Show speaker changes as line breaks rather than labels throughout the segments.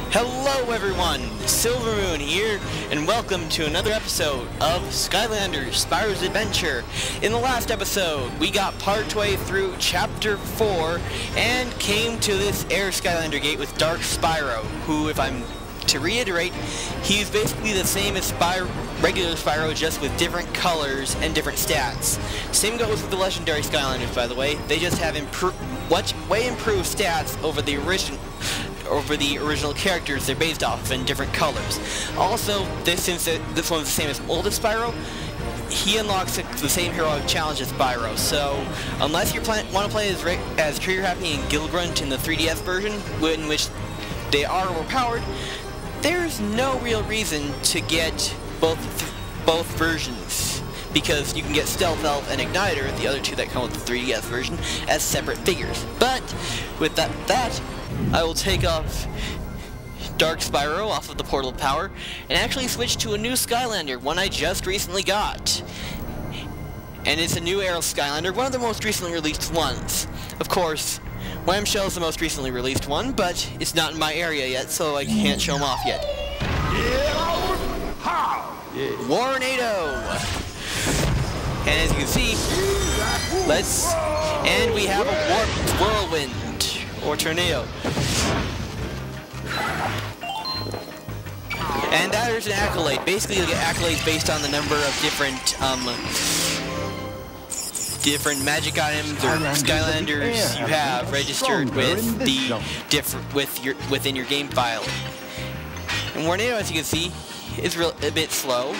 Hello everyone, Silvermoon here, and welcome to another episode of Skylanders, Spyro's Adventure. In the last episode, we got partway through Chapter 4, and came to this Air Skylander gate with Dark Spyro, who, if I'm to reiterate, he's basically the same as regular Spyro, just with different colors and different stats. Same goes with the legendary Skylanders, by the way. They just have way improved stats over the original characters they're based off of in different colors. Also, since this one's the same as oldest Spyro, he unlocks the same heroic challenge as Spyro. So, unless you want to play as Trigger Happy and Gilgrunt in the 3DS version, in which they are overpowered, there's no real reason to get both versions, because you can get Stealth Elf and Igniter, the other two that come with the 3DS version, as separate figures. But with that, I will take off Dark Spyro off of the Portal of Power and actually switch to a new Skylander, one I just recently got. And it's a new Aero Skylander, one of the most recently released ones. Of course, Whamshell is the most recently released one, but it's not in my area yet, so I can't show them off yet. Warnado! And as you can see, and we have a Warp Whirlwind, or Tornado. And that is an accolade. Basically, you'll get accolades based on the number of different magic items or Skylanders you have registered with within your game file. And Warnado, as you can see, is a bit slow,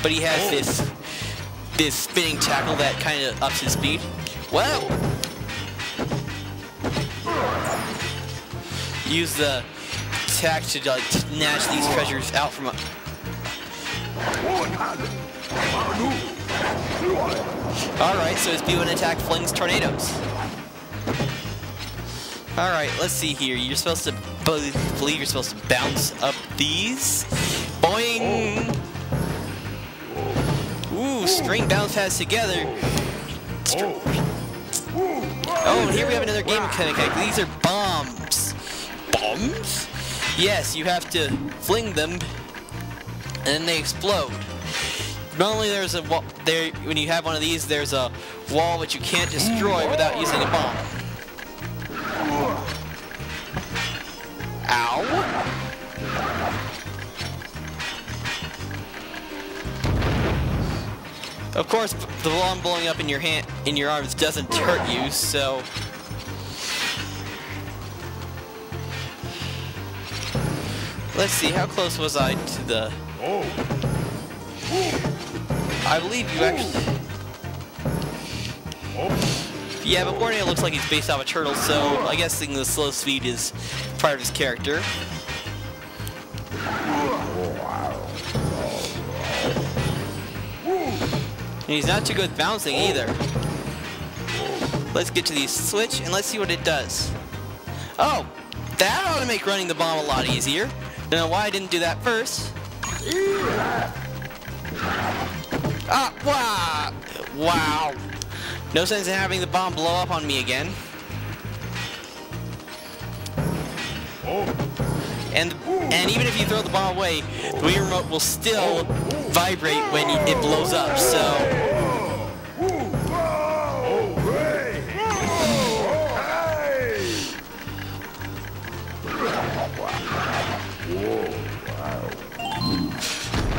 but he has this spinning tackle that kind of ups his speed. Wow! Use the attack to snatch these treasures out from Alright, so his B1 attack flings tornadoes. Alright, let's see here. You're supposed to believe you're supposed to bounce up these. Boing! Ooh, string bounce pads together. Oh, and here we have another game mechanic. These are bombs. Bombs? Yes, you have to fling them, and then they explode. Normally there's a wall there. When you have one of these, there's a wall which you can't destroy without using a bomb. Ow! Of course, the bomb blowing up in your arms doesn't hurt you, so. Let's see, how close was I to the... I believe you actually... Yeah, but Warnado looks like he's based off a turtle, so I guess the slow speed is part of his character. And he's not too good at bouncing either. Let's get to the switch and let's see what it does. Oh! That ought to make running the bomb a lot easier. Don't know why I didn't do that first. Ah, wow! Wow! No sense in having the bomb blow up on me again. And even if you throw the bomb away, the Wii remote will still vibrate when it blows up. So.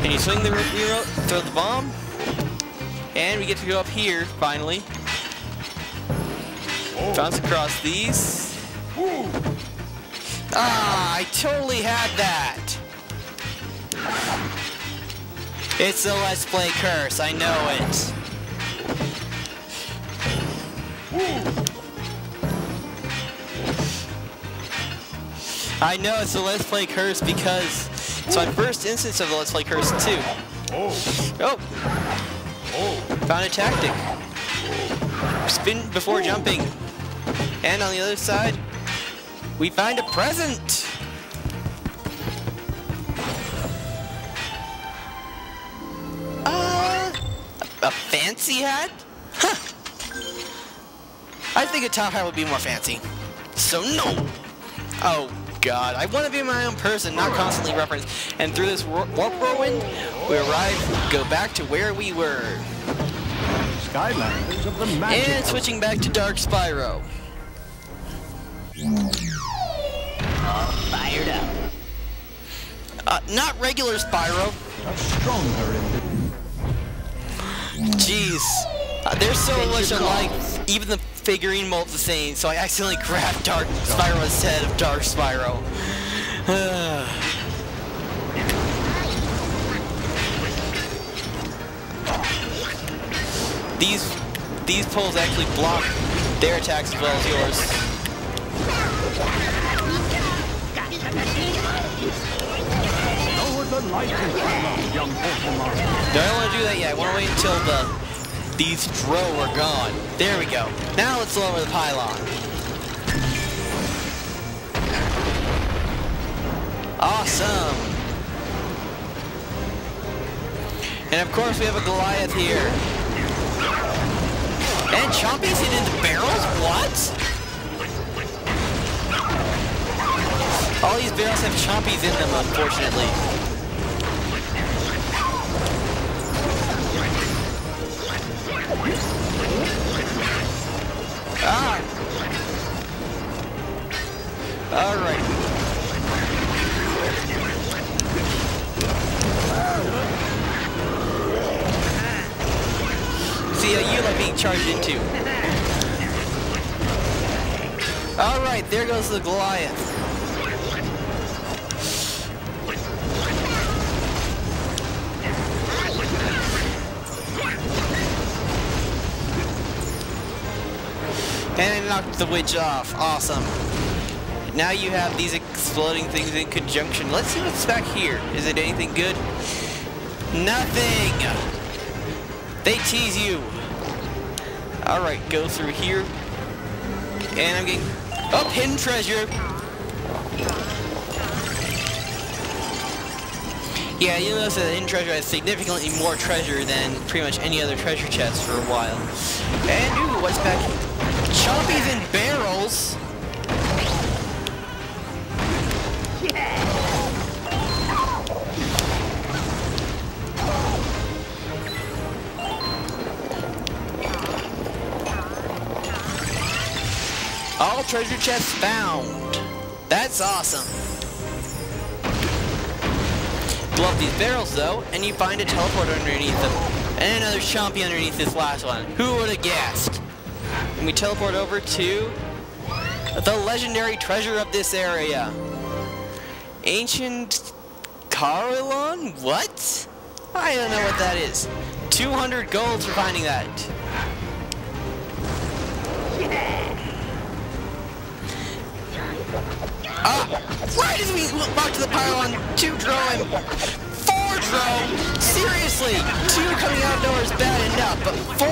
Can you swing the remote, throw the bomb, and we get to go up here finally. Bounce across these. Ah, I totally had that. It's a Let's Play curse, I know it. I know it's a Let's Play curse because it's my first instance of the Let's Play curse too. Oh! Found a tactic. Spin before jumping. And on the other side, we find a present! A fancy hat? Huh. I think a top hat would be more fancy. So no! Oh, God, I want to be my own person, not constantly referenced. And through this warp whirlwind, we arrive, go back to where we were.
Skylanders of the magic.
And switching back to Dark Spyro.
All fired up.
Not regular Spyro.
A stronger
Jeez. They're so much alike, even the figurine mold's the same, so I accidentally grabbed Dark Spyro instead of Dark Spyro. These poles actually block their attacks as well as yours.
Lower the light and young Pokemon.
No, I don't want to do that yet. I want to wait until these throw are gone. There we go. Now let's lower the pylon. Awesome. And of course we have a Goliath here. And Chompy's hit into barrels? What? All these barrels have Chompies in them, unfortunately. Ah! Alright. See, you like being charged into. Alright, there goes the Goliath. And I knocked the witch off. Awesome. Now you have these exploding things in conjunction. Let's see what's back here. Is it anything good? Nothing! They tease you. Alright, go through here. And I'm getting... Oh, hidden treasure! Yeah, you notice that the hidden treasure has significantly more treasure than pretty much any other treasure chest for a while. And ooh, what's back here? Chompies in barrels? All treasure chests found. That's awesome. Blow up these barrels though, and you find a teleport underneath them. And another Chompy underneath this last one. Who would have guessed? And we teleport over to the legendary treasure of this area. Ancient Carillon? What? I don't know what that is. 200 gold for finding that. Why did we walk to the pylon? 2 drone, 4 drone? Seriously, 2 coming out of nowhere is bad enough, but 4?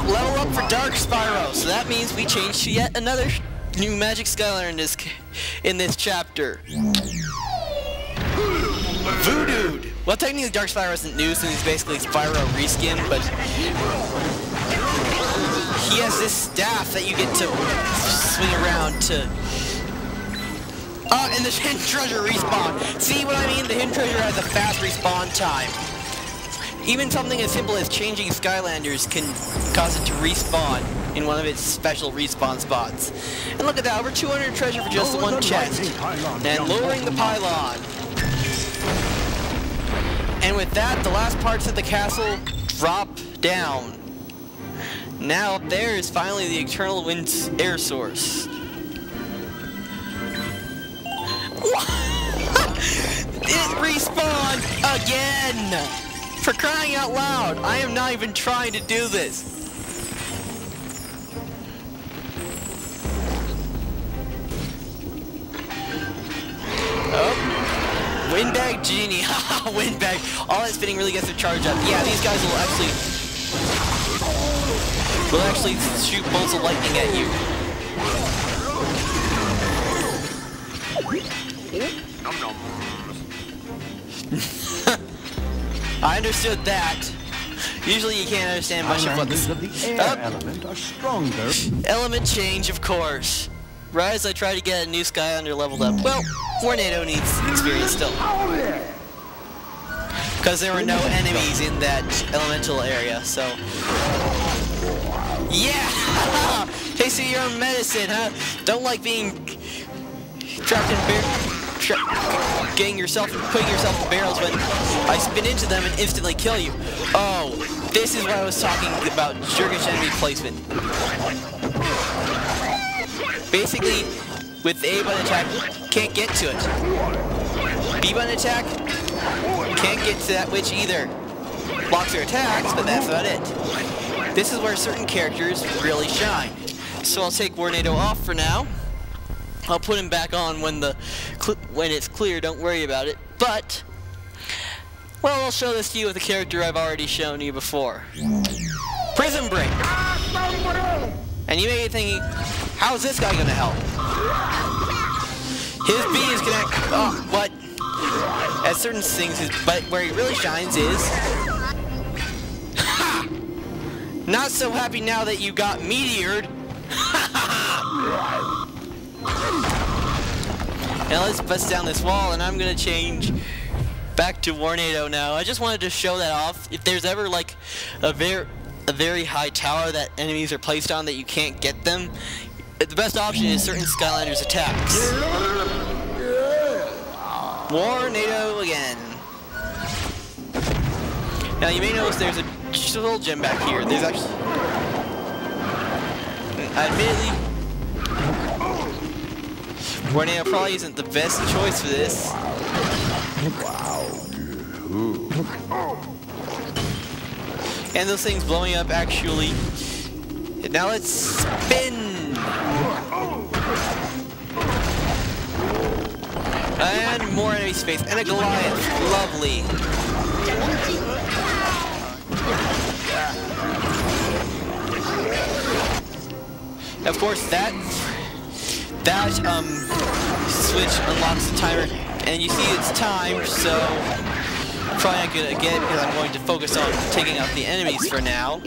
Level up for Dark Spyro, so that means we change to yet another new Magic Skylander in this chapter. Voodooed! Well, technically Dark Spyro isn't new since he's basically Spyro reskin, but he has this staff that you get to swing around to... and the hidden treasure respawn. See what I mean? The hidden treasure has a fast respawn time. Even something as simple as changing Skylanders can cause it to respawn in one of its special respawn spots. And look at that, over 200 treasure for just one chest. And lowering the pylon. And with that, the last parts of the castle drop down. Now up there is finally the Eternal Wind's air source. It respawned again! For crying out loud, I am not even trying to do this. Oh, Windbag Genie, haha, Windbag. All that spinning really gets the charge up. Yeah, these guys will actually shoot bolts of lightning at you. I understood that. Usually you can't understand much of what this...
Of the air element are stronger.
Element change, of course. right as I try to get a new Skylander leveled up. Well, Tornado needs experience still. Because there were no enemies in that elemental area, so... Yeah! Tasting your own medicine, huh? Don't like being trapped in putting yourself in barrels when I spin into them and instantly kill you. Oh, this is what I was talking about, jerkish enemy placement. Basically, with the A button attack, can't get to it. B button attack, can't get to that witch either. Blocks her attacks, but that's about it. This is where certain characters really shine. So I'll take Tornado off for now. I'll put him back on when it's clear, don't worry about it. But, well, I'll show this to you with a character I've already shown you before. Prison Break. And you may be thinking, how is this guy gonna help? His B is gonna, oh, what? At certain things, but where he really shines is... Ha! Not so happy now that you got meteored. Now let's bust down this wall, and I'm gonna change back to Tornado now. I just wanted to show that off. If there's ever like a very high tower that enemies are placed on that you can't get them, the best option is certain Skylanders attacks. Tornado again. Now you may notice there's a soul gem back here. There's actually, admittedly, Tornado probably isn't the best choice for this. And those things blowing up actually. Now let's spin. And more enemy space. And a Goliath. Lovely. Of course, that switch unlocks the timer, and you see it's timed, so probably not gonna get it because I'm going to focus on taking out the enemies for now.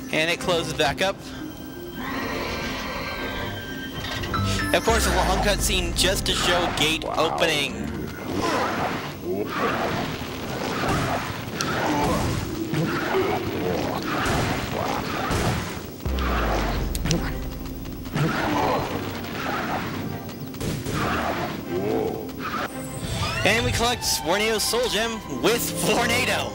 And it closes back up. Of course, a long cutscene just to show gate opening. And we collect Tornado's Soul Gem with Tornado.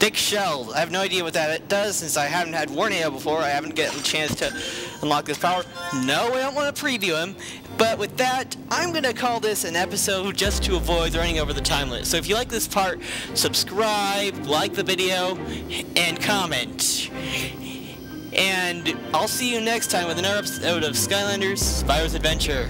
Thick Shell. I have no idea what that does since I haven't had Tornado before. I haven't gotten a chance to unlock this power. No, I don't want to preview him. But with that, I'm going to call this an episode just to avoid running over the time limit. So if you like this part, subscribe, like the video, and comment. And I'll see you next time with another episode of Skylanders Spyro's Adventure.